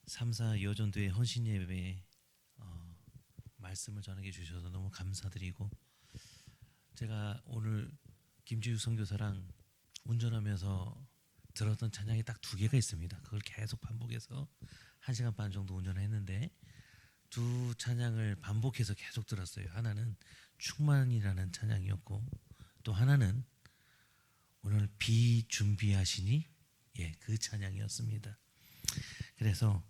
3사 여전도의 헌신 예배에 말씀을 전하게 주셔서 너무 감사드리고, 제가 오늘 김지우 선교사랑 운전하면서 들었던 찬양이 딱 두 개가 있습니다. 그걸 계속 반복해서 1시간 반 정도 운전했는데 두 찬양을 반복해서 계속 들었어요. 하나는 충만이라는 찬양이었고, 또 하나는 오늘 비 준비하시니, 그 찬양이었습니다. 그래서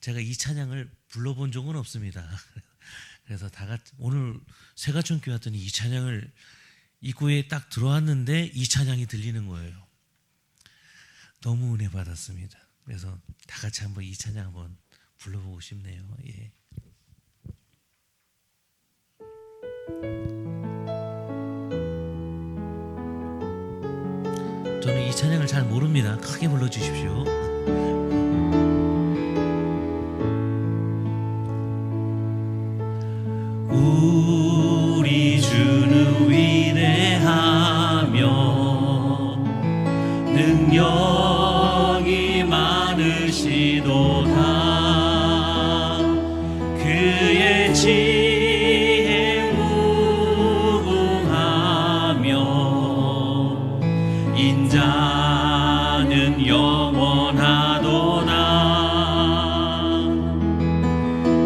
제가 이 찬양을 불러본 적은 없습니다. 그래서 다 같이 오늘 새가천교회 왔더니 이 찬양을 입구에 딱 들어왔는데 이 찬양이 들리는 거예요. 너무 은혜 받았습니다. 그래서 다 같이 한번 이 찬양 한번 불러보고 싶네요. 저는 이 찬양을 잘 모릅니다. 크게 불러주십시오. 우리 주는 위대하며 능력이 많으시도다. 그의 지혜 무궁하며 인자는 영원하도다.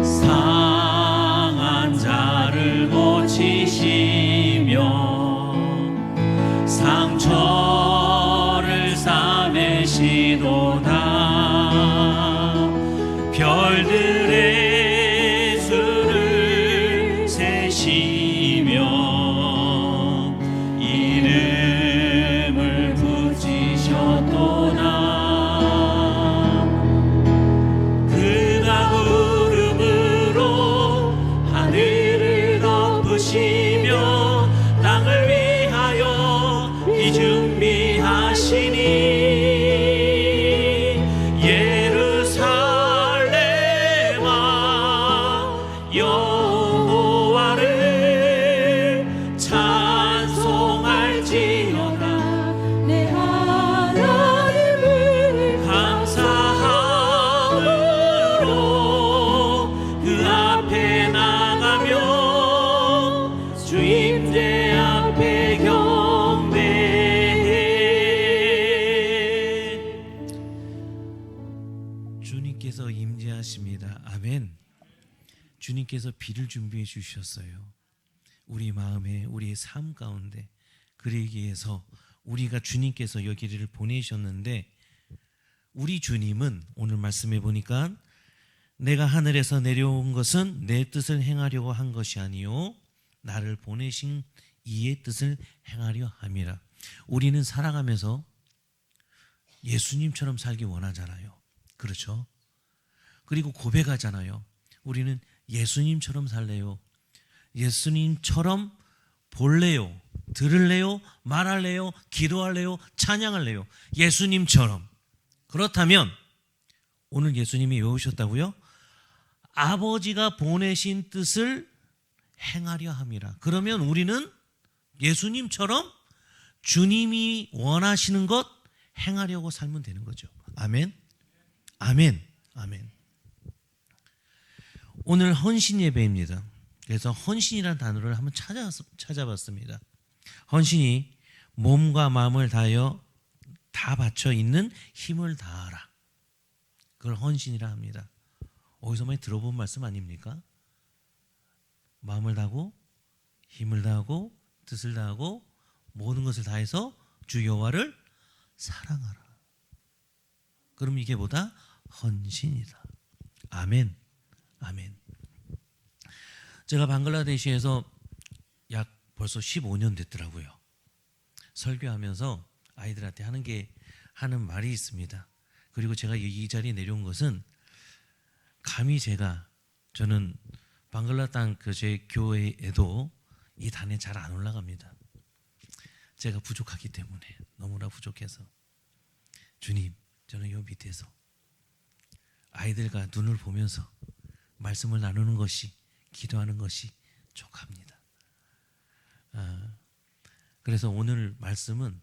상한 자를 고치시며 상처를 싸매시도다. 별들의 수를 세시며 이름을 붙이셨도다. 그가 구름으로 하늘을 덮으시며 땅을 위하여 비 준비하시니 예루살렘아 여호와를 찬송할지어다. 내 하나님을 감사함으로 그 앞에 나가며 주임제 앞에 경배해. 주님께서 임재하십니다. 아멘. 주님께서 비를 준비해 주셨어요. 우리 마음에, 우리의 삶 가운데. 그러기 위해서 우리가 주님께서 여기를 보내셨는데, 우리 주님은 오늘 말씀해 보니까 내가 하늘에서 내려온 것은 내 뜻을 행하려고 한 것이 아니요 나를 보내신 이의 뜻을 행하려 함이라. 우리는 살아가면서 예수님처럼 살기 원하잖아요. 그렇죠? 그리고 고백하잖아요. 우리는 예수님처럼 살래요. 예수님처럼 볼래요. 들을래요. 말할래요. 기도할래요. 찬양할래요. 예수님처럼. 그렇다면 오늘 예수님이 왜 오셨다고요? 아버지가 보내신 뜻을 행하려 함이라. 그러면 우리는 예수님처럼 주님이 원하시는 것 행하려고 살면 되는 거죠. 아멘. 아멘. 아멘. 오늘 헌신 예배입니다. 그래서 헌신이라는 단어를 한번 찾아봤습니다. 헌신이 몸과 마음을 다하여 다 바쳐 있는 힘을 다하라. 그걸 헌신이라 합니다. 어디서 많이 들어본 말씀 아닙니까? 마음을 다하고 힘을 다하고 뜻을 다하고 모든 것을 다해서 주 여호와를 사랑하라. 그럼 이게 뭐다? 헌신이다. 아멘. 아멘. 제가 방글라데시에서 약 벌써 15년 됐더라고요. 설교하면서 아이들한테 하는 말이 있습니다. 그리고 제가 이 자리에 내려온 것은 감히 저는 방글라 땅 제 교회에도 이 단에 잘 안 올라갑니다. 제가 부족하기 때문에, 너무나 부족해서. 주님, 저는 요 밑에서 아이들과 눈을 보면서 말씀을 나누는 것이, 기도하는 것이 족합니다. 그래서 오늘 말씀은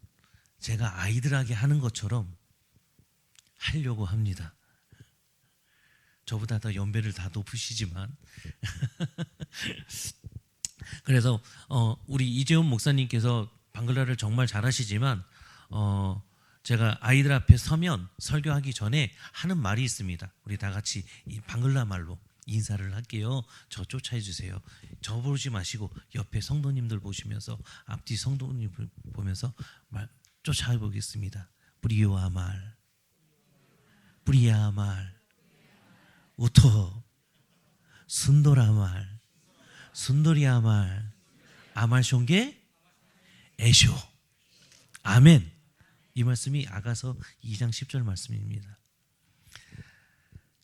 제가 아이들에게 하는 것처럼 하려고 합니다. 저보다 더 연배를 다 높으시지만 그래서 우리 이재훈 목사님께서 방글라를 정말 잘하시지만 제가 아이들 앞에 서면 설교하기 전에 하는 말이 있습니다. 우리 다 같이 이 방글라 말로 인사를 할게요. 저 쫓아해 주세요. 저 보지 마시고 옆에 성도님들 보시면서 앞뒤 성도님들 보면서 쫓아해 보겠습니다. 브리오아말, 브리아말, 우토, 순도라말, 순도리아말, 아말숑게, 에쇼. 아멘. 이 말씀이 아가서 2장 10절 말씀입니다.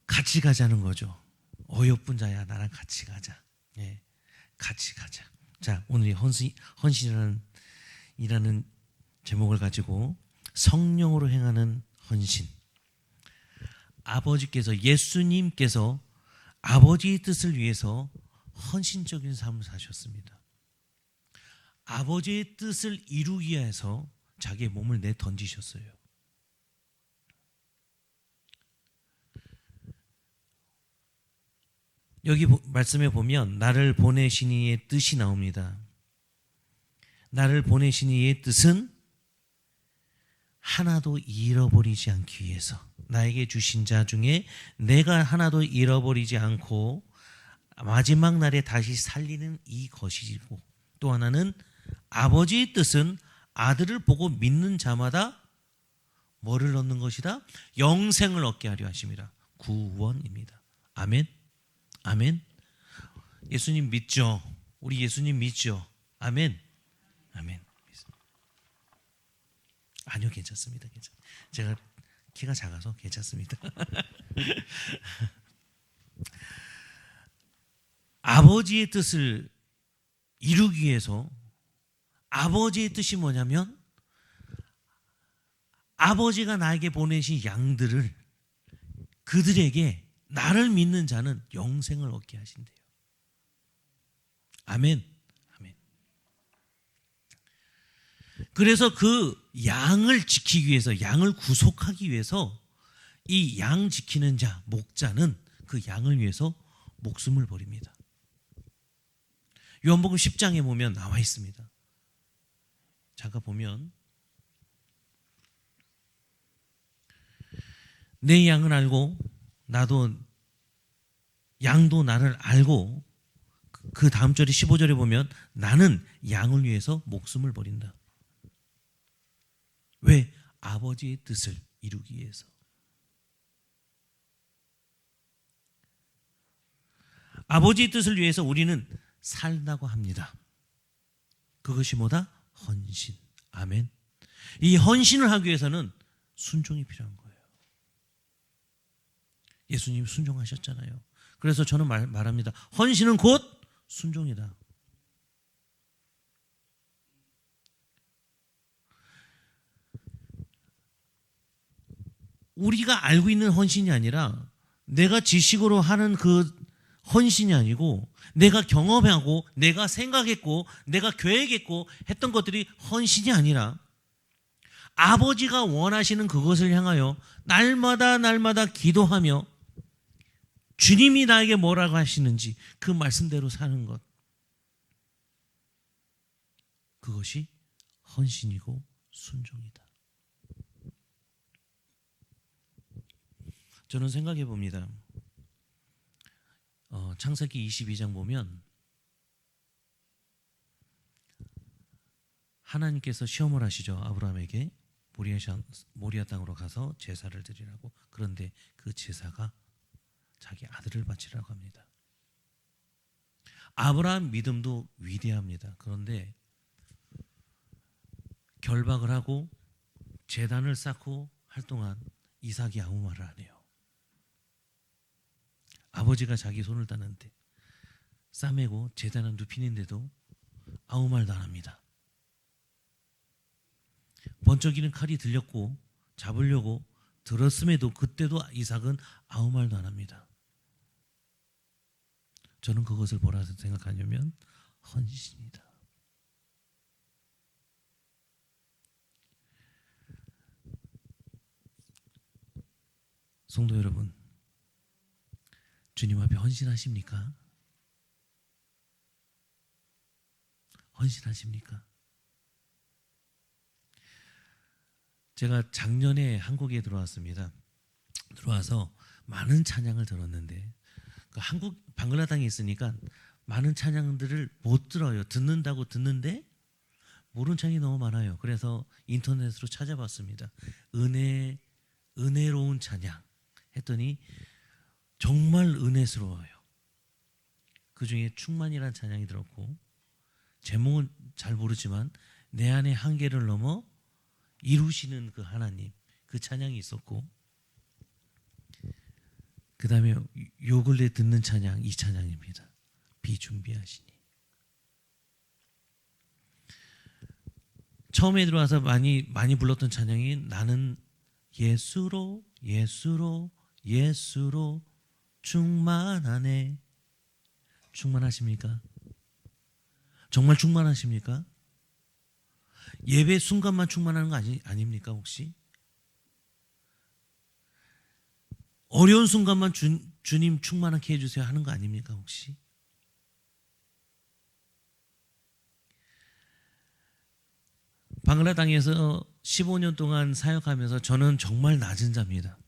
같이 가자는 거죠. 어여쁜 자야 나랑 같이 가자. 예, 같이 가자. 자, 오늘 헌신이라는 제목을 가지고 성령으로 행하는 헌신. 아버지께서, 예수님께서 아버지의 뜻을 위해서 헌신적인 삶을 사셨습니다. 아버지의 뜻을 이루기 위해서 자기의 몸을 내던지셨어요. 여기 말씀에 보면 나를 보내신 이의 뜻이 나옵니다. 나를 보내신 이의 뜻은 하나도 잃어버리지 않기 위해서, 나에게 주신 자 중에 내가 하나도 잃어버리지 않고 마지막 날에 다시 살리는 이 것이고, 또 하나는 아버지의 뜻은 아들을 보고 믿는 자마다 뭐를 얻는 것이다? 영생을 얻게 하려 하심이라. 구원입니다. 아멘. 아멘. 예수님 믿죠? 우리 예수님 믿죠? 아멘. 아멘. 아니요, 괜찮습니다. 제가 키가 작아서 괜찮습니다. 아버지의 뜻을 이루기 위해서, 아버지의 뜻이 뭐냐면 아버지가 나에게 보내신 양들을, 그들에게 나를 믿는 자는 영생을 얻게 하신대요. 아멘. 아멘. 그래서 그 양을 지키기 위해서, 양을 구속하기 위해서 이 양 지키는 자, 목자는 그 양을 위해서 목숨을 버립니다. 요한복음 10장에 보면 나와 있습니다. 잠깐 보면, 내 양을 알고 양도 나를 알고, 그 다음 절에 15절에 보면 나는 양을 위해서 목숨을 버린다. 왜? 아버지의 뜻을 이루기 위해서. 아버지의 뜻을 위해서 우리는 살다고 합니다. 그것이 뭐다? 헌신. 아멘. 이 헌신을 하기 위해서는 순종이 필요한 거예요. 예수님이 순종하셨잖아요. 그래서 저는 말합니다. 헌신은 곧 순종이다. 우리가 알고 있는 헌신이 아니라, 내가 지식으로 하는 그 헌신이 아니고, 내가 경험하고 내가 생각했고 내가 계획했고 했던 것들이 헌신이 아니라, 아버지가 원하시는 그것을 향하여 날마다 기도하며 주님이 나에게 뭐라고 하시는지 그 말씀대로 사는 것, 그것이 헌신이고 순종이다. 저는 생각해 봅니다. 창세기 22장 보면 하나님께서 시험을 하시죠. 아브라함에게 모리아 땅으로 가서 제사를 드리라고. 그런데 그 제사가 자기 아들을 바치라고 합니다. 아브라함 믿음도 위대합니다. 그런데 결박을 하고 제단을 쌓고 할 동안 이삭이 아무 말을 안 해요. 아버지가 자기 손을 따는데, 싸매고 제단을 눕히는데도 아무 말도 안 합니다. 번쩍이는 칼이 들렸고 잡으려고 들었음에도 그때도 이삭은 아무 말도 안 합니다. 저는 그것을 뭐라 생각하냐면 헌신이다. 성도 여러분, 주님 앞에 헌신하십니까? 헌신하십니까? 제가 작년에 한국에 들어왔습니다. 들어와서 많은 찬양을 들었는데 한국 방글라당에 있으니까 많은 찬양들을 못 들어요. 듣는다고 듣는데 모르는 찬양이 너무 많아요. 그래서 인터넷으로 찾아봤습니다. 은혜로운 찬양 했더니 정말 은혜스러워요. 그 중에 충만이라는 찬양이 들었고, 제목은 잘 모르지만 내 안의 한계를 넘어 이루시는 그 하나님, 그 찬양이 있었고, 그 다음에 요 근래 듣는 찬양, 이 찬양입니다. 비준비하시니. 처음에 들어와서 많이 불렀던 찬양이 나는 예수로 충만하네. 충만하십니까? 정말 충만하십니까? 예배 순간만 충만하는 거 아닙니까 혹시? 어려운 순간만 주님 충만하게 해주세요 하는 거 아닙니까 혹시? 방글라당에서 15년 동안 사역하면서 저는 정말 낮은 자입니다.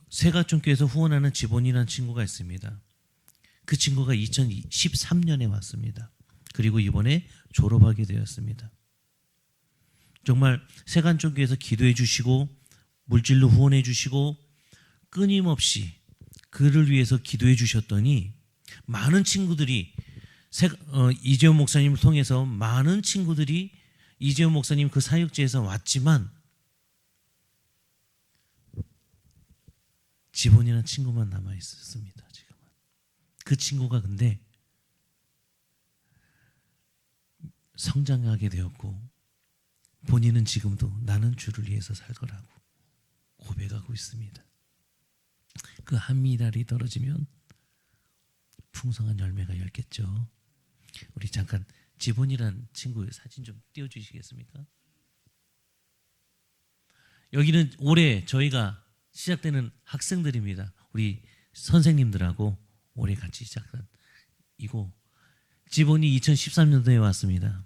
세가촌교에서 후원하는 지본이라는 친구가 있습니다. 그 친구가 2013년에 왔습니다. 그리고 이번에 졸업하게 되었습니다. 정말 세간촌교에서 기도해 주시고 물질로 후원해 주시고 끊임없이 그를 위해서 기도해 주셨더니 많은 친구들이 이재훈 목사님을 통해서 많은 친구들이 이재훈 목사님 그 사역지에서 왔지만 지본이라는 친구만 남아 있었습니다. 지금은 그 친구가 근데 성장하게 되었고 본인은 지금도 나는 주를 위해서 살 거라고 고백하고 있습니다. 그 한 미달이 떨어지면 풍성한 열매가 열겠죠. 우리 잠깐 지본이란 친구의 사진 좀 띄워주시겠습니까? 여기는 올해 저희가 시작되는 학생들입니다. 우리 선생님들하고 올해 같이 시작한 이고 지본이 2013년도에 왔습니다.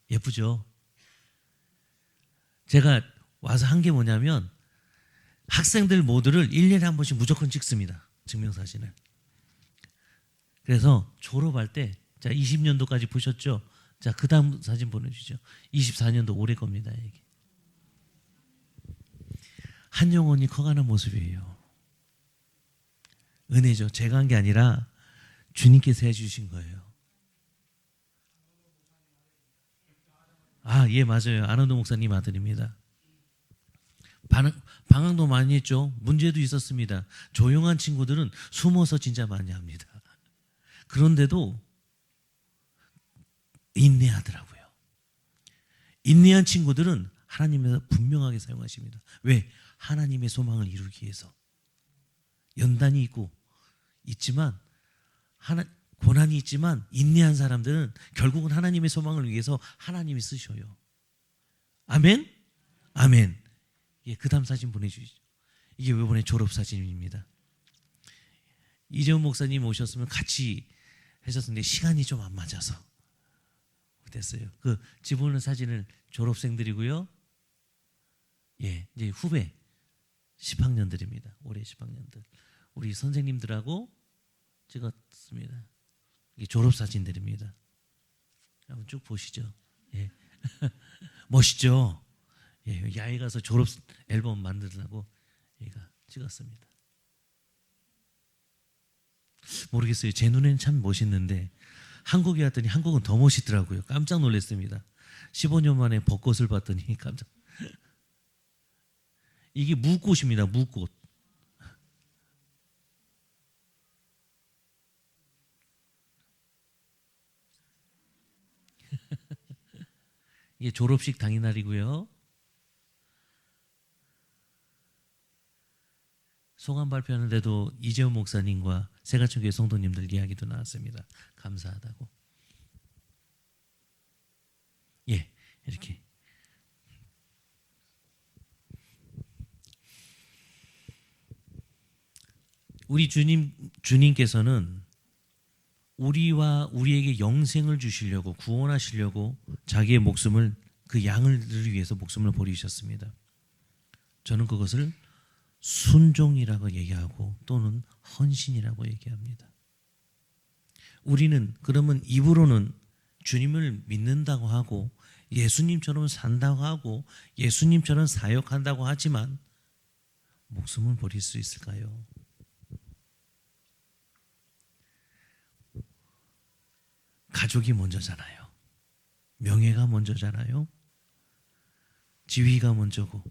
예쁘죠? 제가 와서 한 게 뭐냐면 학생들 모두를 1년에 한 번씩 무조건 찍습니다. 증명사진을. 그래서 졸업할 때, 자 20년도까지 보셨죠? 자 그 다음 사진 보내주죠. 24년도 올해 겁니다. 이게. 한 영혼이 커가는 모습이에요. 은혜죠. 제가 한 게 아니라 주님께서 해주신 거예요. 아, 예, 맞아요. 안원도 목사님 아들입니다. 방황도 많이 했죠. 문제도 있었습니다. 조용한 친구들은 숨어서 진짜 많이 합니다. 그런데도 인내하더라고요. 인내한 친구들은 하나님께서 분명하게 사용하십니다. 왜? 하나님의 소망을 이루기 위해서. 연단이 있지만 고난이 있지만 인내한 사람들은 결국은 하나님의 소망을 위해서 하나님이 쓰셔요. 아멘? 아멘. 예, 그 다음 사진 보내주시죠. 이게 이번에 졸업사진입니다. 이재훈 목사님 오셨으면 같이 하셨는데 시간이 좀 안 맞아서 됐어요. 그 집어넣은 사진을 졸업생들이고요. 예, 이제 후배 10학년들입니다. 올해 10학년들. 우리 선생님들하고 찍었습니다. 이게 졸업사진들입니다. 한번 쭉 보시죠. 예. 멋있죠? 예, 야외 가서 졸업 앨범 만들려고 얘가 찍었습니다. 모르겠어요. 제 눈에는 참 멋있는데 한국에 왔더니 한국은 더 멋있더라고요. 깜짝 놀랐습니다. 15년 만에 벚꽃을 봤더니 깜짝. 이게 무꽃입니다. 무꽃. 이게 졸업식 당일날이고요. 소감 발표하는데도 이재훈 목사님과 세가촌교회 성도님들 이야기도 나왔습니다. 감사하다고. 예, 이렇게. 우리 주님께서는 우리와 우리에게 영생을 주시려고 구원하시려고 자기의 목숨을 그 양을 위해서 목숨을 버리셨습니다. 저는 그것을 순종이라고 얘기하고 또는 헌신이라고 얘기합니다. 우리는 그러면 입으로는 주님을 믿는다고 하고 예수님처럼 산다고 하고 예수님처럼 사역한다고 하지만 목숨을 버릴 수 있을까요? 가족이 먼저잖아요. 명예가 먼저잖아요. 지위가 먼저고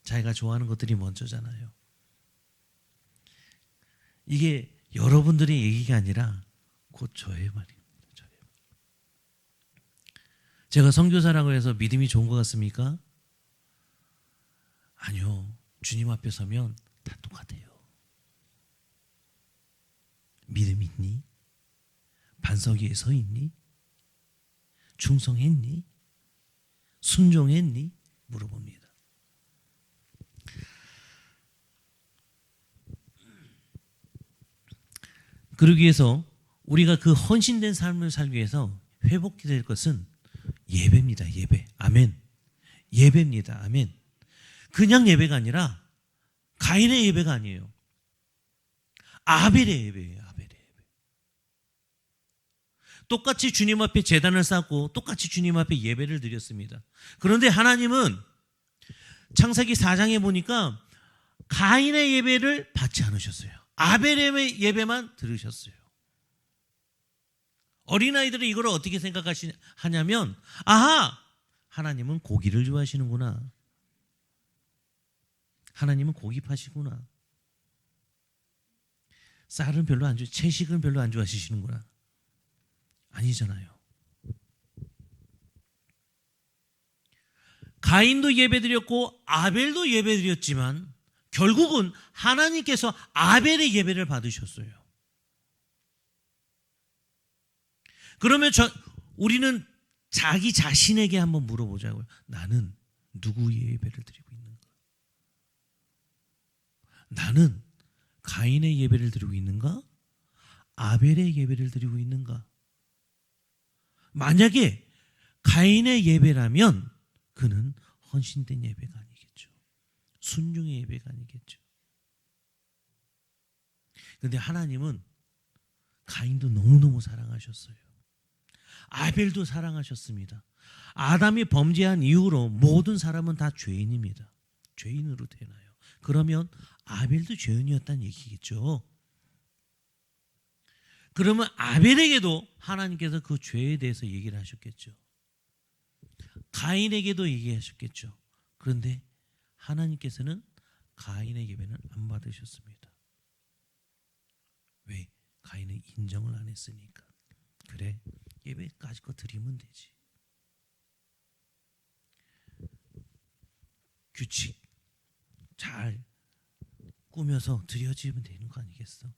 자기가 좋아하는 것들이 먼저잖아요. 이게 여러분들의 얘기가 아니라 곧 저의 말입니다. 제가 선교사라고 해서 믿음이 좋은 것 같습니까? 아니요. 주님 앞에 서면 다 똑같아요. 믿음 있니? 반석 위에 서 있니? 충성했니? 순종했니? 물어봅니다. 그러기 위해서 우리가 그 헌신된 삶을 살기 위해서 회복해야 될 것은 예배입니다. 예배. 아멘. 예배입니다. 아멘. 그냥 예배가 아니라 가인의 예배가 아니에요. 아벨의 예배예요. 아벨의 예배. 똑같이 주님 앞에 제단을 쌓고 똑같이 주님 앞에 예배를 드렸습니다. 그런데 하나님은 창세기 4장에 보니까 가인의 예배를 받지 않으셨어요. 아벨의 예배만 들으셨어요. 어린아이들은 이걸 어떻게 생각하냐면 아하! 하나님은 고기를 좋아하시는구나. 하나님은 고기 파시구나. 쌀은 별로 안 채식은 별로 안 좋아하시는구나. 아니잖아요. 가인도 예배드렸고 아벨도 예배드렸지만 결국은 하나님께서 아벨의 예배를 받으셨어요. 그러면 우리는 자기 자신에게 한번 물어보자고요. 나는 누구의 예배를 드리고 있는가? 나는 가인의 예배를 드리고 있는가? 아벨의 예배를 드리고 있는가? 만약에 가인의 예배라면 그는 헌신된 예배가 아니겠죠. 순종의 예배가 아니겠죠. 그런데 하나님은 가인도 너무너무 사랑하셨어요. 아벨도 사랑하셨습니다. 아담이 범죄한 이후로 모든 사람은 다 죄인입니다. 죄인으로 태어나요. 그러면 아벨도 죄인이었다는 얘기겠죠. 그러면 아벨에게도 하나님께서 그 죄에 대해서 얘기를 하셨겠죠. 가인에게도 얘기하셨겠죠. 그런데 하나님께서는 가인의 예배는 안 받으셨습니다. 왜? 가인은 인정을 안 했으니까. 그래, 예배까지 거 드리면 되지. 규칙 잘 꾸며서 드려지면 되는 거 아니겠어?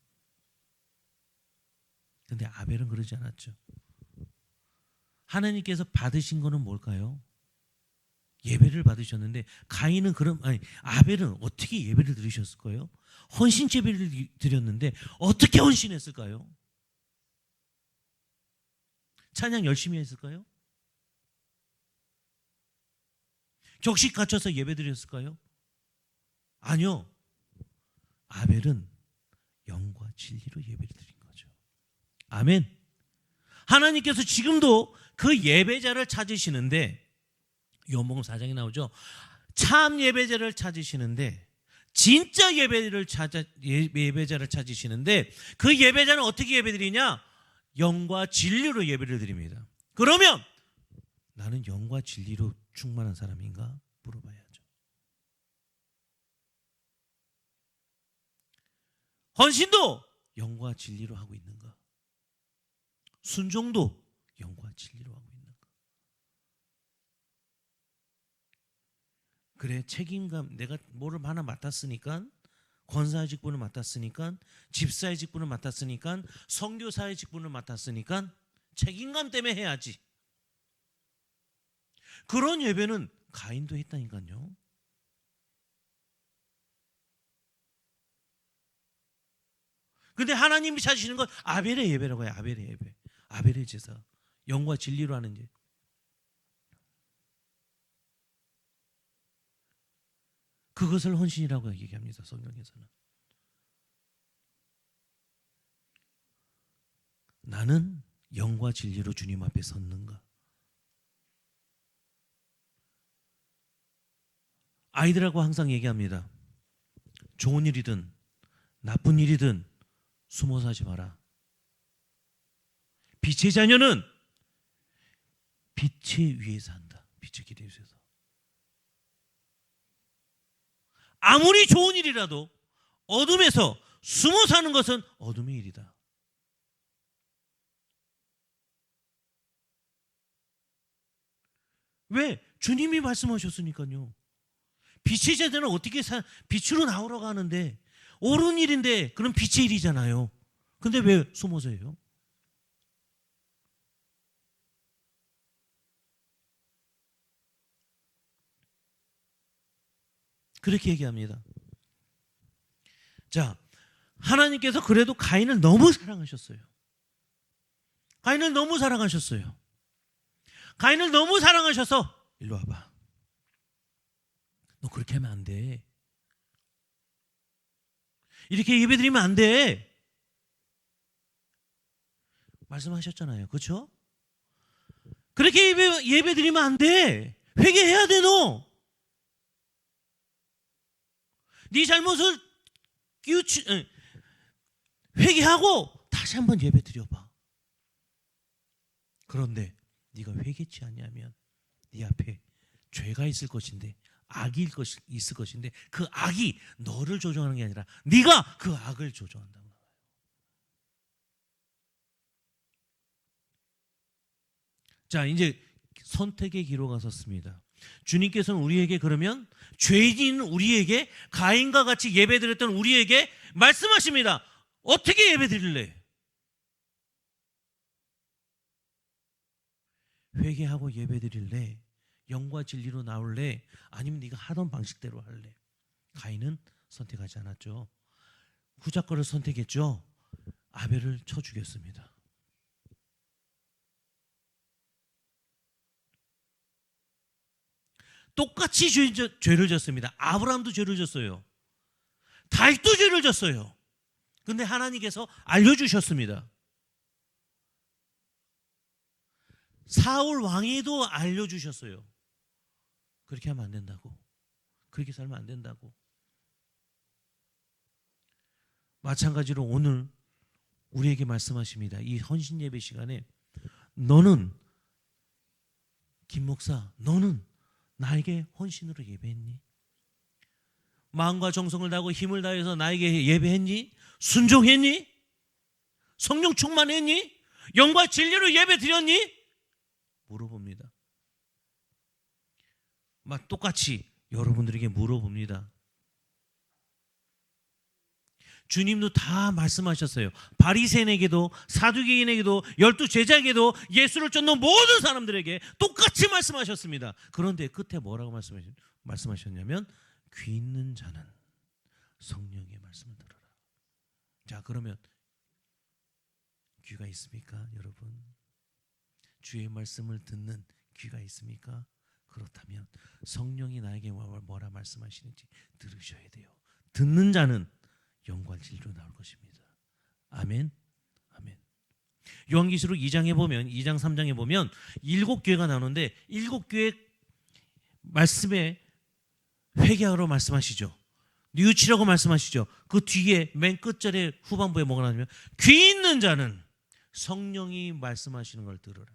근데 아벨은 그러지 않았죠. 하나님께서 받으신 거는 뭘까요? 예배를 받으셨는데 가인은 아벨은 어떻게 예배를 드리셨을까요? 헌신 예배를 드렸는데 어떻게 헌신했을까요? 찬양 열심히 했을까요? 격식 갖춰서 예배 드렸을까요? 아니요. 아벨은 영과 진리로 예배를 드린 거죠. 아멘. 하나님께서 지금도 그 예배자를 찾으시는데 요한복음 4장에 나오죠. 참 예배자를 찾으시는데 진짜 예배자를 찾으시는데 그 예배자는 어떻게 예배드리냐? 영과 진리로 예배를 드립니다. 그러면 나는 영과 진리로 충만한 사람인가? 물어봐야죠. 헌신도 영과 진리로 하고 있는가? 순종도 영과 진리로 하고 있는가? 그래, 책임감, 내가 뭐를 하나 맡았으니까, 권사의 직분을 맡았으니까, 집사의 직분을 맡았으니까, 선교사의 직분을 맡았으니까 책임감 때문에 해야지. 그런 예배는 가인도 했다니까요. 근데 하나님이 찾으시는 건 아벨의 예배라고 해요. 아벨의 예배. 아벨의 제사. 영과 진리로 하는 예. 그것을 헌신이라고 얘기합니다. 성경에서는. 나는 영과 진리로 주님 앞에 섰는가? 아이들하고 항상 얘기합니다. 좋은 일이든 나쁜 일이든 숨어서 하지 마라. 빛의 자녀는 빛의 위에서 한다. 빛의 길 위에서. 아무리 좋은 일이라도 어둠에서 숨어 사는 것은 어둠의 일이다. 왜? 주님이 말씀하셨으니까요. 빛의 자녀는 어떻게 빛으로 나오라고 하는데 옳은 일인데 그럼 빛의 일이잖아요. 근데 왜 숨어서 해요? 그렇게 얘기합니다. 자, 하나님께서 그래도 가인을 너무 사랑하셨어요. 가인을 너무 사랑하셨어요. 가인을 너무 사랑하셔서 일로 와봐. 너 그렇게 하면 안 돼. 이렇게 예배드리면 안 돼. 말씀하셨잖아요. 그렇죠? 그렇게 예배드리면 안 돼. 회개해야 돼 너. 네 잘못을 회개하고 다시 한번 예배 드려봐. 그런데 네가 회개치 않냐면 네 앞에 죄가 있을 것인데 악이 있을 것인데 그 악이 너를 조종하는 게 아니라 네가 그 악을 조종한다고. 자, 이제 선택의 기로가 섰습니다. 주님께서는 우리에게 그러면 죄인 우리에게 가인과 같이 예배드렸던 우리에게 말씀하십니다. 어떻게 예배드릴래? 회개하고 예배드릴래? 영과 진리로 나올래? 아니면 네가 하던 방식대로 할래? 가인은 선택하지 않았죠. 후자 거를 선택했죠. 아벨을 쳐 죽였습니다. 똑같이 죄를 졌습니다. 아브라함도 죄를 졌어요. 다윗도 죄를 졌어요. 근데 하나님께서 알려주셨습니다. 사울 왕에도 알려주셨어요. 그렇게 하면 안 된다고. 그렇게 살면 안 된다고. 마찬가지로 오늘 우리에게 말씀하십니다. 이 헌신 예배 시간에 너는 김 목사 너는 나에게 헌신으로 예배했니? 마음과 정성을 다하고 힘을 다해서 나에게 예배했니? 순종했니? 성령 충만했니? 영과 진리로 예배 드렸니? 물어봅니다. 똑같이 여러분들에게 물어봅니다. 주님도 다 말씀하셨어요. 바리새인에게도 사두개인에게도 12제자에게도 예수를 쫓는 모든 사람들에게 똑같이 말씀하셨습니다. 그런데 끝에 뭐라고 말씀하셨냐면 귀 있는 자는 성령의 말씀을 들어라. 자, 그러면 귀가 있습니까, 여러분? 주의 말씀을 듣는 귀가 있습니까? 그렇다면 성령이 나에게 뭐라 말씀하시는지 들으셔야 돼요. 듣는 자는 영과 진리로 나올 것입니다. 아멘. 아멘. 요한계시록 2장에 보면 2장 3장에 보면 7교회가 나오는데 7교회 말씀에 회개하라고 말씀하시죠. 뉘우치라고 말씀하시죠. 그 뒤에 맨 끝절에 후반부에 뭐가 나오냐면 귀 있는 자는 성령이 말씀하시는 걸 들으라.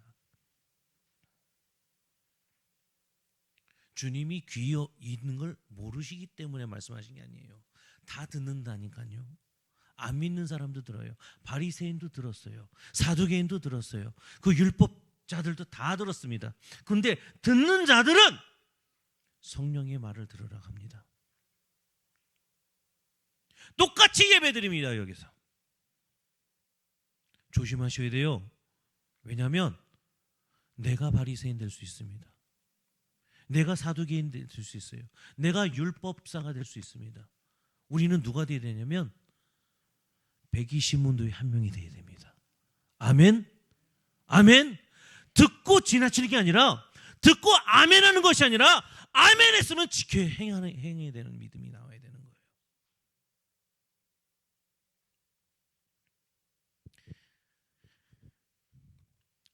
주님이 귀 있는 걸 모르시기 때문에 말씀하신 게 아니에요. 다 듣는다니까요. 안 믿는 사람도 들어요. 바리새인도 들었어요. 사두개인도 들었어요. 그 율법자들도 다 들었습니다. 그런데 듣는 자들은 성령의 말을 들으라 합니다. 똑같이 예배드립니다. 여기서 조심하셔야 돼요. 왜냐하면 내가 바리새인 될 수 있습니다. 내가 사두개인 될 수 있어요. 내가 율법사가 될 수 있습니다. 우리는 누가 되어야 되냐면 120문도의 한 명이 되어야 됩니다. 아멘? 아멘? 듣고 지나치는 게 아니라, 듣고 아멘하는 것이 아니라, 아멘했으면 지켜 행해야 되는 믿음이 나와야 되는 거예요.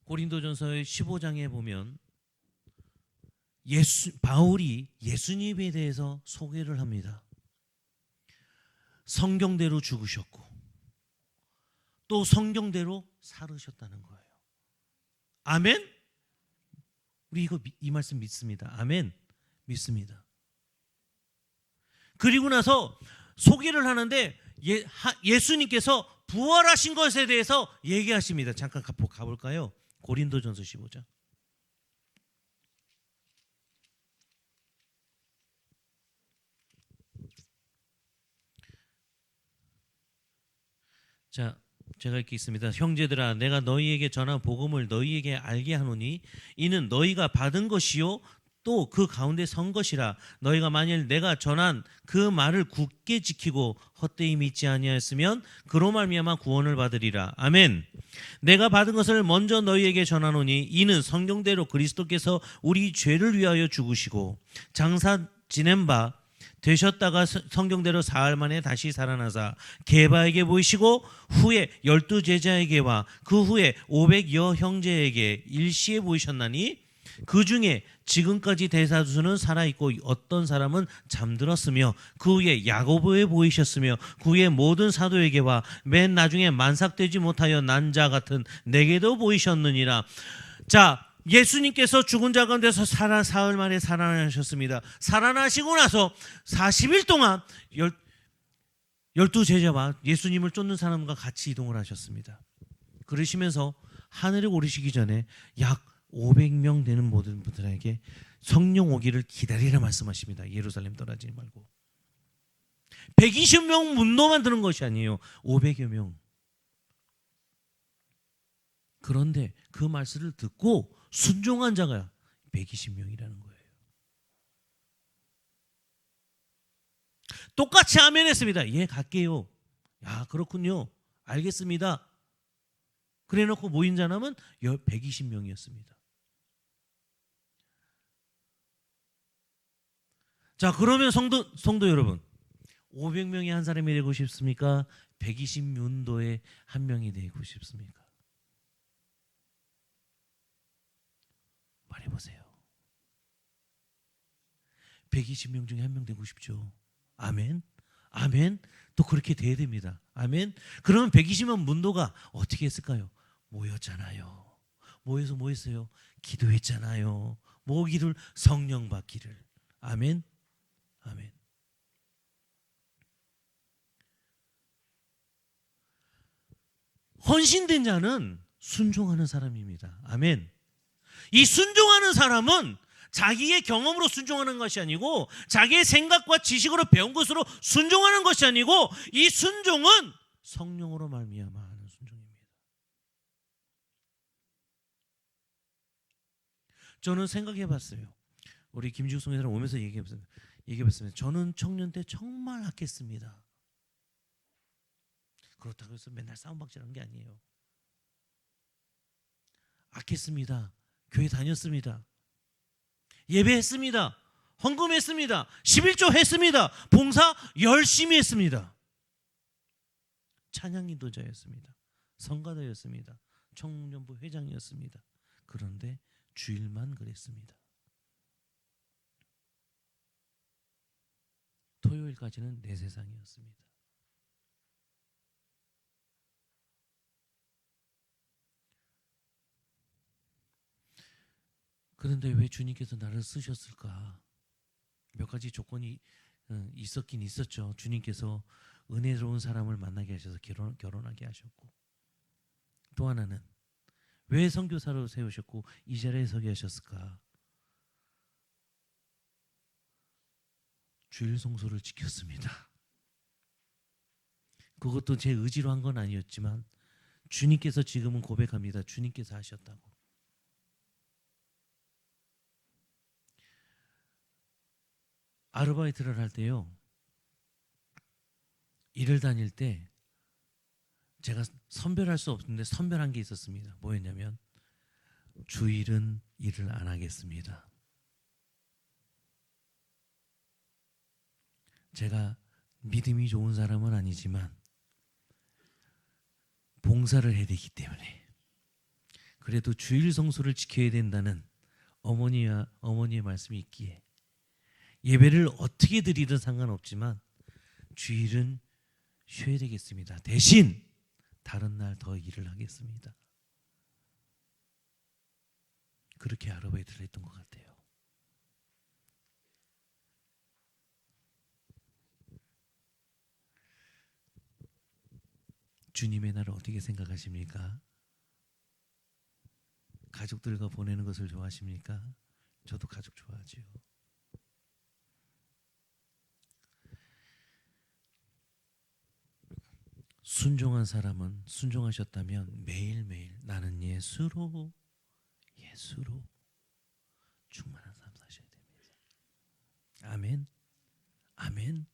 고린도전서의 15장에 보면 바울이 예수님에 대해서 소개를 합니다. 성경대로 죽으셨고 또 성경대로 살으셨다는 거예요. 아멘? 우리 이 말씀 믿습니다. 아멘? 믿습니다. 그리고 나서 소개를 하는데 예수님께서 부활하신 것에 대해서 얘기하십니다. 잠깐 가볼까요? 고린도전서 15장. 자, 제가 이렇게 있습니다. 형제들아, 내가 너희에게 전한 복음을 너희에게 알게 하노니 이는 너희가 받은 것이요 또 그 가운데 선 것이라. 너희가 만일 내가 전한 그 말을 굳게 지키고 헛되이 믿지 아니하였으면 그로 말미암아 구원을 받으리라. 아멘. 내가 받은 것을 먼저 너희에게 전하노니 이는 성경대로 그리스도께서 우리 죄를 위하여 죽으시고 장사 지낸 바 되셨다가 성경대로 사흘 만에 다시 살아나사 게바에게 보이시고 후에 12 제자에게와 그 후에 500여 형제에게 일시에 보이셨나니 그 중에 지금까지 대다수는 살아있고 어떤 사람은 잠들었으며 그 후에 야고보에 보이셨으며 그 후에 모든 사도에게와 맨 나중에 만삭되지 못하여 난 자 같은 내게도 보이셨느니라. 자, 예수님께서 죽은 자 가운데서 사흘 만에 살아나셨습니다. 살아나시고 나서 40일 동안 12 제자와 예수님을 쫓는 사람과 같이 이동을 하셨습니다. 그러시면서 하늘에 오르시기 전에 약 500명 되는 모든 분들에게 성령 오기를 기다리라 말씀하십니다. 예루살렘 떠나지 말고. 120명 문도만 드는 것이 아니에요. 500여 명. 그런데 그 말씀을 듣고 순종한 자가 120명이라는 거예요. 똑같이 아멘 했습니다. 예, 갈게요. 야, 그렇군요. 알겠습니다. 그래 놓고 모인 사람은 120명이었습니다. 자, 그러면 성도 여러분, 500명이 한 사람이 되고 싶습니까? 120문도의 한 명이 되고 싶습니까? 말해보세요. 120명 중에 한 명 되고 싶죠. 아멘? 아멘? 또 그렇게 돼야 됩니다. 아멘? 그러면 120명 문도가 어떻게 했을까요? 모였잖아요. 모여서 뭐 했어요? 기도했잖아요. 모기를 성령 받기를. 아멘? 아멘. 헌신된 자는 순종하는 사람입니다. 아멘. 이 순종하는 사람은 자기의 경험으로 순종하는 것이 아니고 자기의 생각과 지식으로 배운 것으로 순종하는 것이 아니고 이 순종은 성령으로 말미암아 하는 순종입니다. 저는 생각해 봤어요. 우리 김지욱 성교사님 오면서 얘기해 봤습니다. 저는 청년 때 정말 악했습니다. 그렇다고 해서 맨날 싸움박질하는 게 아니에요. 악했습니다. 교회 다녔습니다. 예배했습니다. 헌금했습니다. 11조 했습니다. 봉사 열심히 했습니다. 찬양 인도자였습니다. 성가대였습니다. 청년부 회장이었습니다. 그런데 주일만 그랬습니다. 토요일까지는 내 세상이었습니다. 그런데 왜 주님께서 나를 쓰셨을까? 몇 가지 조건이 있었긴 있었죠. 주님께서 은혜로운 사람을 만나게 하셔서 결혼하게 하셨고, 또 하나는 왜 선교사로 세우셨고 이 자리에 서게 하셨을까? 주일 성소를 지켰습니다. 그것도 제 의지로 한 건 아니었지만 주님께서 지금은 고백합니다. 주님께서 하셨다고. 아르바이트를 할 때요, 일을 다닐 때 제가 선별할 수 없는데 선별한 게 있었습니다. 뭐였냐면 주일은 일을 안 하겠습니다. 제가 믿음이 좋은 사람은 아니지만 봉사를 해야 되기 때문에 그래도 주일 성수를 지켜야 된다는 어머니의 말씀이 있기에 예배를 어떻게 드리든 상관없지만 주일은 쉬어야 되겠습니다. 대신 다른 날 더 일을 하겠습니다. 그렇게 아르바이트를 했던 것 같아요. 주님의 날을 어떻게 생각하십니까? 가족들과 보내는 것을 좋아하십니까? 저도 가족 좋아하지요. 순종한 사람은 순종하셨다면 매일매일 나는 예수로 충만한 삶 사셔야 됩니다. 아멘. 아멘.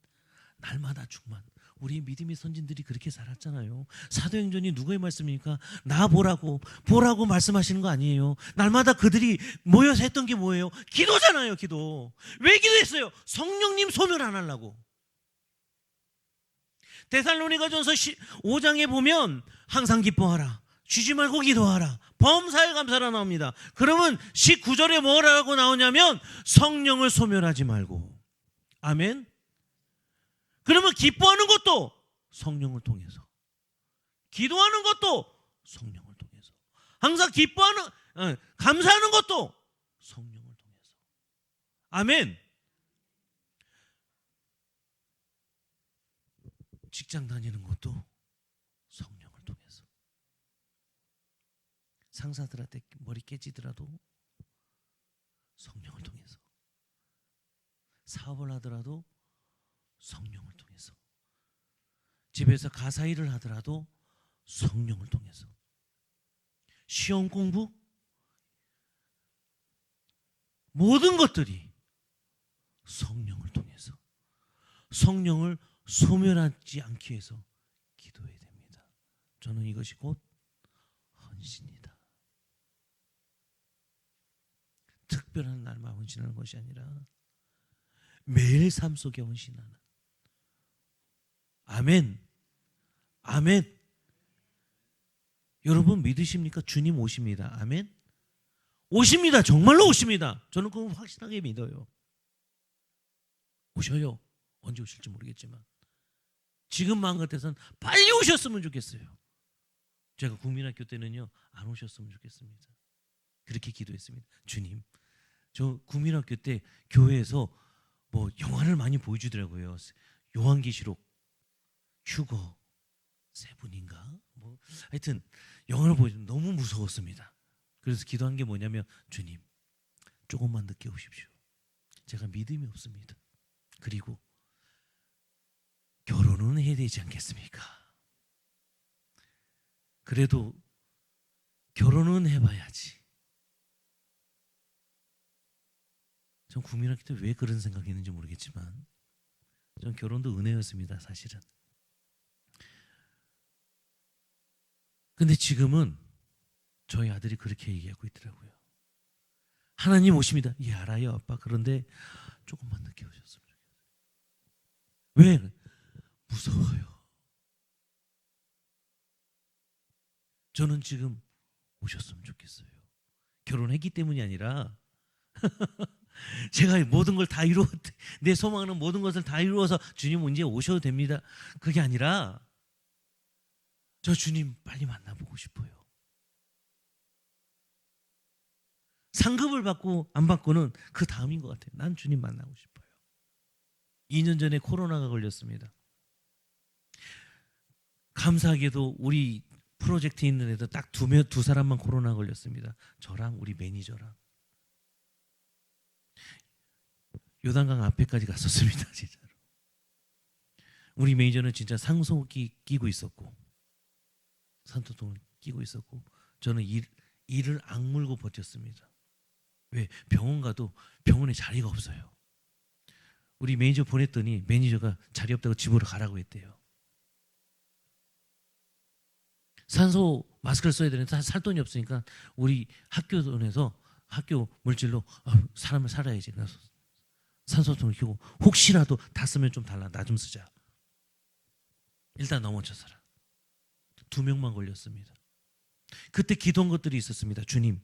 날마다 충만. 우리 믿음의 선진들이 그렇게 살았잖아요. 사도행전이 누구의 말씀입니까? 나 보라고 말씀하시는 거 아니에요. 날마다 그들이 모여서 했던 게 뭐예요? 기도잖아요. 기도. 왜 기도했어요? 성령님 소멸 안 하려고. 데살로니가전서 5장에 보면 항상 기뻐하라, 쉬지 말고 기도하라, 범사에 감사라 나옵니다. 그러면 19절에 뭐라고 나오냐면 성령을 소멸하지 말고. 아멘. 그러면 기뻐하는 것도 성령을 통해서, 기도하는 것도 성령을 통해서, 항상 감사하는 것도 성령을 통해서. 아멘. 직장 다니는 것도 성령을 통해서. 상사들한테 머리 깨지더라도 성령을 통해서. 사업을 하더라도 성령을 통해서. 집에서 가사 일을 하더라도 성령을 통해서. 시험 공부, 모든 것들이 성령을 통해서. 성령을 소멸하지 않기 위해서 기도해야 됩니다. 저는 이것이 곧 헌신이다. 특별한 날만 헌신하는 것이 아니라 매일 삶 속에 헌신하는. 아멘. 아멘. 여러분 믿으십니까? 주님 오십니다. 아멘. 오십니다. 정말로 오십니다. 저는 그걸 확실하게 믿어요. 오셔요. 언제 오실지 모르겠지만 지금 마음 같아서는 빨리 오셨으면 좋겠어요. 제가 국민학교 때는요 안 오셨으면 좋겠습니다. 그렇게 기도했습니다. 주님, 저 국민학교 때 교회에서 뭐 영화를 많이 보여주더라고요. 요한계시록, 휴거 세 분인가? 뭐 하여튼 영화를 보여주면 너무 무서웠습니다. 그래서 기도한 게 뭐냐면 주님, 조금만 늦게 오십시오. 제가 믿음이 없습니다. 그리고 결혼은 해야 되지 않겠습니까? 그래도 결혼은 해봐야지. 전 국민학교 때 왜 그런 생각했는지 모르겠지만 전 결혼도 은혜였습니다. 사실은. 근데 지금은 저희 아들이 그렇게 얘기하고 있더라고요. 하나님 오십니다. 예, 알아요 아빠. 그런데 조금만 늦게 오셨으면 좋겠어요. 왜? 무서워요. 저는 지금 오셨으면 좋겠어요. 결혼했기 때문이 아니라 제가 모든 걸 다 내 소망은 모든 것을 다 이루어서 주님 이제 오셔도 됩니다. 그게 아니라 저 주님 빨리 만나보고 싶어요. 상급을 받고 안 받고는 그 다음인 것 같아요. 난 주님 만나고 싶어요. 2년 전에 코로나가 걸렸습니다. 감사하게도 우리 프로젝트에 있는 애들 딱 두 사람만 코로나 걸렸습니다. 저랑 우리 매니저랑. 요단강 앞에까지 갔었습니다. 진짜로. 우리 매니저는 진짜 상소기 끼고 있었고 산소통을 끼고 있었고 저는 이를 악물고 버텼습니다. 왜? 병원 가도 병원에 자리가 없어요. 우리 매니저 보냈더니 매니저가 자리 없다고 집으로 가라고 했대요. 산소 마스크를 써야 되는데 살 돈이 없으니까 우리 학교 돈에서 학교 물질로 사람을 살아야지. 그래서 산소통을 켜고 혹시라도 다 쓰면 좀 달라. 나 좀 쓰자. 일단 넘어져 살아. 2명만 걸렸습니다. 그때 기도한 것들이 있었습니다. 주님,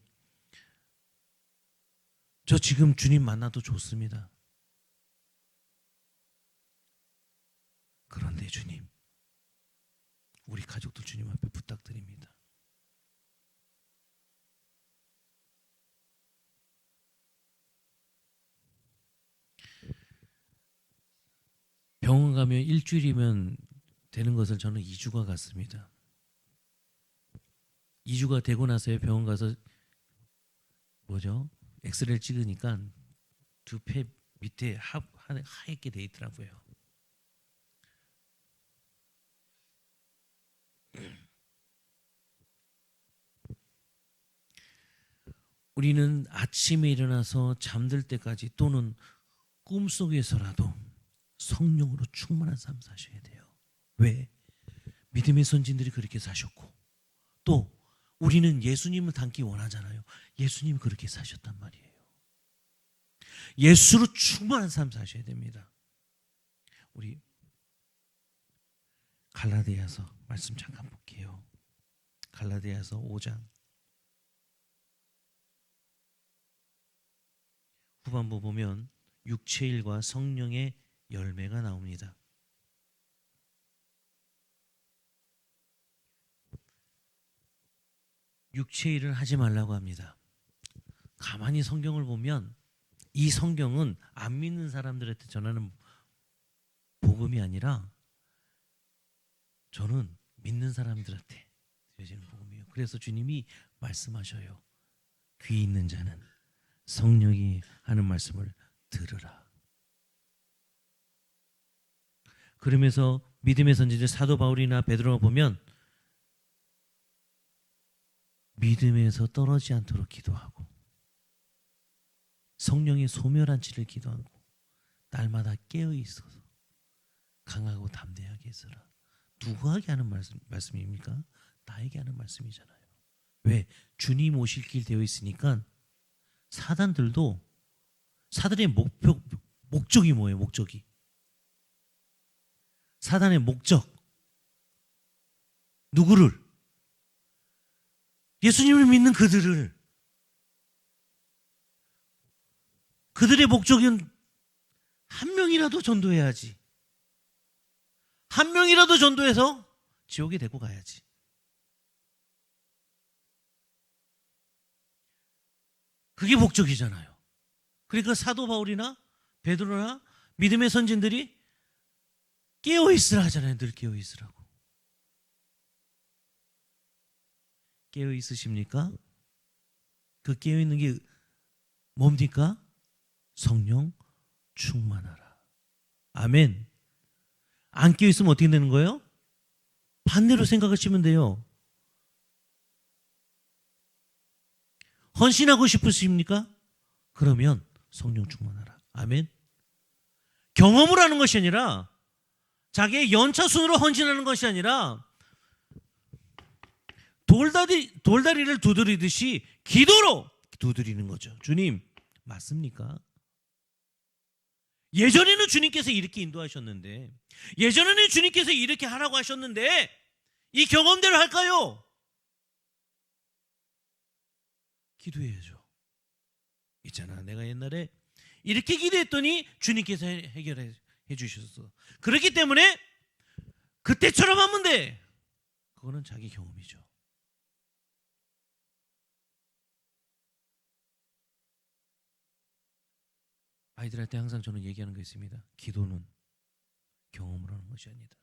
저 지금 주님 만나도 좋습니다. 그런데 주님, 우리 가족들 주님 앞에 부탁드립니다. 병원 가면 일주일이면 되는 것을 저는 2주가 갔습니다. 2주가 되고 나서야 병원 가서 엑스레이를 찍으니까 두 폐 밑에 하얗게 돼 있더라고요. 우리는 아침에 일어나서 잠들 때까지 또는 꿈속에서라도 성령으로 충만한 삶 사셔야 돼요. 왜? 믿음의 선진들이 그렇게 사셨고 또 우리는 예수님을 닮기 원하잖아요. 예수님이 그렇게 사셨단 말이에요. 예수로 충만한 삶 사셔야 됩니다. 우리 갈라디아서 말씀 잠깐 볼게요. 갈라디아서 5장 후반부 보면 육체의 일과 성령의 열매가 나옵니다. 육체의 일을 하지 말라고 합니다. 가만히 성경을 보면 이 성경은 안 믿는 사람들한테 전하는 복음이 아니라 저는 믿는 사람들한테 드려지는 복음이에요. 그래서 주님이 말씀하셔요. 귀 있는 자는 성령이 하는 말씀을 들으라. 그러면서 믿음의 선지자 사도 바울이나 베드로가 보면 믿음에서 떨어지지 않도록 기도하고 성령의 소멸한 치를 기도하고 날마다 깨어 있어서 강하고 담대하게 있어라. 누구에게 하는 말씀입니까? 나에게 하는 말씀이잖아요. 왜? 주님 오실 길 되어 있으니까 사단들도 사단의 목적이 뭐예요? 목적이 사단의 목적 누구를? 예수님을 믿는 그들의 목적은 한 명이라도 전도해야지. 한 명이라도 전도해서 지옥에 데리고 가야지. 그게 목적이잖아요. 그러니까 사도 바울이나 베드로나 믿음의 선진들이 깨어있으라 하잖아요. 늘 깨어있으라고. 깨어있으십니까? 그 깨어있는 게 뭡니까? 성령 충만하라. 아멘. 안 깨어있으면 어떻게 되는 거예요? 반대로 생각하시면 돼요. 헌신하고 싶으십니까? 그러면 성령 충만하라. 아멘. 경험을 하는 것이 아니라 자기의 연차순으로 헌신하는 것이 아니라 돌다리를 두드리듯이 기도로 두드리는 거죠. 주님, 맞습니까? 예전에는 주님께서 이렇게 인도하셨는데, 예전에는 주님께서 이렇게 하라고 하셨는데, 이 경험대로 할까요? 기도해야죠. 있잖아, 내가 옛날에 이렇게 기도했더니 주님께서 해결해 주셨어. 그렇기 때문에 그때처럼 하면 돼. 그거는 자기 경험이죠. 아이들한테 항상 저는 얘기하는 게 있습니다. 기도는 경험으로 하는 것이 아니다.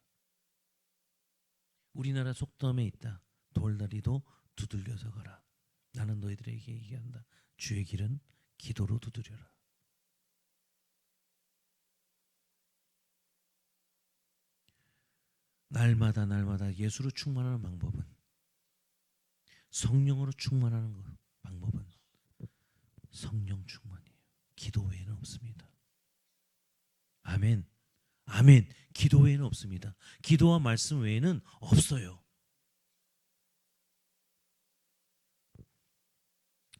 우리나라 속담에 있다. 돌다리도 두들려서 가라. 나는 너희들에게 얘기한다. 주의 길은 기도로 두드려라. 날마다 예수로 충만하는 방법은, 성령으로 충만하는 방법은 성령 충만이에요. 기도 외에는 없습니다. 아멘. 아멘. 기도 외에는 없습니다. 기도와 말씀 외에는 없어요.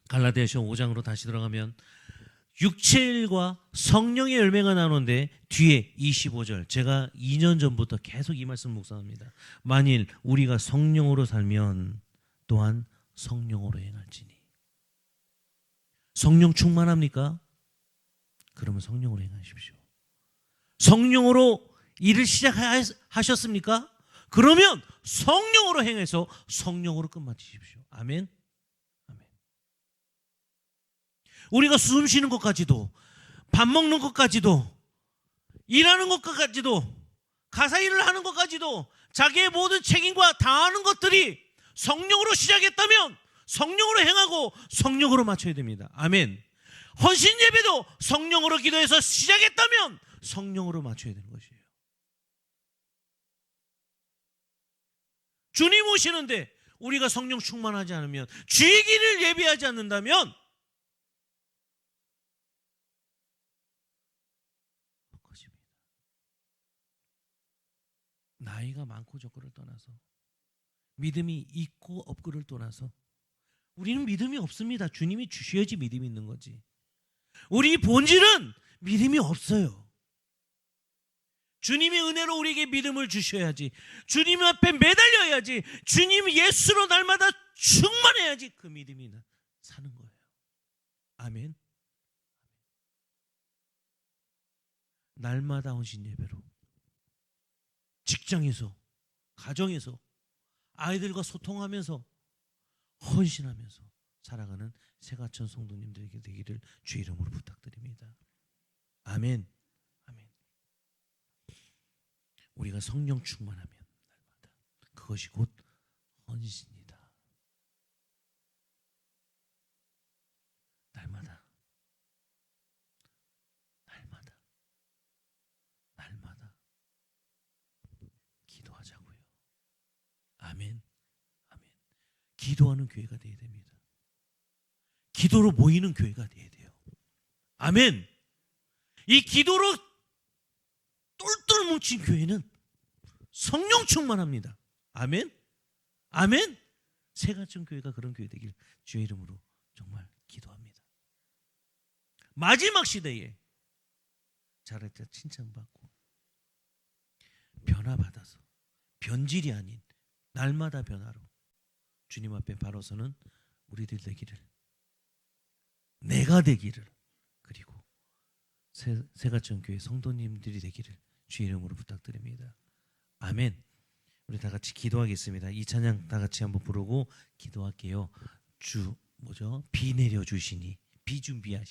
갈라디아서 5장으로 다시 들어가면 육체의 일과 성령의 열매가 나오는데 뒤에 25절, 제가 2년 전부터 계속 이 말씀 묵상합니다. 만일 우리가 성령으로 살면 또한 성령으로 행할지니. 성령 충만합니까? 그러면 성령으로 행하십시오. 성령으로 일을 시작하셨습니까? 그러면 성령으로 행해서 성령으로 끝마치십시오. 아멘. 아멘. 우리가 숨 쉬는 것까지도, 밥 먹는 것까지도, 일하는 것까지도, 가사 일을 하는 것까지도, 자기의 모든 책임과 다하는 것들이 성령으로 시작했다면 성령으로 행하고 성령으로 맞춰야 됩니다. 아멘. 헌신 예배도 성령으로 기도해서 시작했다면 성령으로 맞춰야 되는 것이에요. 주님 오시는데 우리가 성령 충만하지 않으면, 주의 길을 예비하지 않는다면 것입니다. 나이가 많고 적고를 떠나서, 믿음이 있고 없고를 떠나서 우리는 믿음이 없습니다. 주님이 주셔야지 믿음이 있는 거지. 우리 본질은 믿음이 없어요. 주님이 은혜로 우리에게 믿음을 주셔야지, 주님 앞에 매달려야지, 주님 예수로 날마다 충만해야지 그 믿음이 사는 거예요. 아멘. 날마다 헌신 예배로, 직장에서, 가정에서, 아이들과 소통하면서, 헌신하면서 살아가는 새가천 성도님들에게 되기를 주의 이름으로 부탁드립니다. 아멘. 아멘. 우리가 성령 충만하면 날마다 그것이 곧 헌신이다. 날마다 기도하자고요. 아멘. 아멘. 기도하는 교회가 되어야 됩니다. 기도로 모이는 교회가 되어야 돼요. 아멘. 이 기도로 똘똘 뭉친 교회는 성령 충만합니다. 아멘. 아멘. 새가천 교회가 그런 교회 되길 주의 이름으로 정말 기도합니다. 마지막 시대에 잘할 때 칭찬받고 변화받아서 변질이 아닌 날마다 변화로 주님 앞에 바로 서는 우리들 되기를, 내가 되기를, 그리고 새가천 교회 성도님들이 되기를 주의 이름으로 부탁드립니다. 아멘. 우리 다 같이 기도하겠습니다. 이 찬양 다 같이 한번 부르고 기도할게요. 비 내려 주시니, 비 준비하시니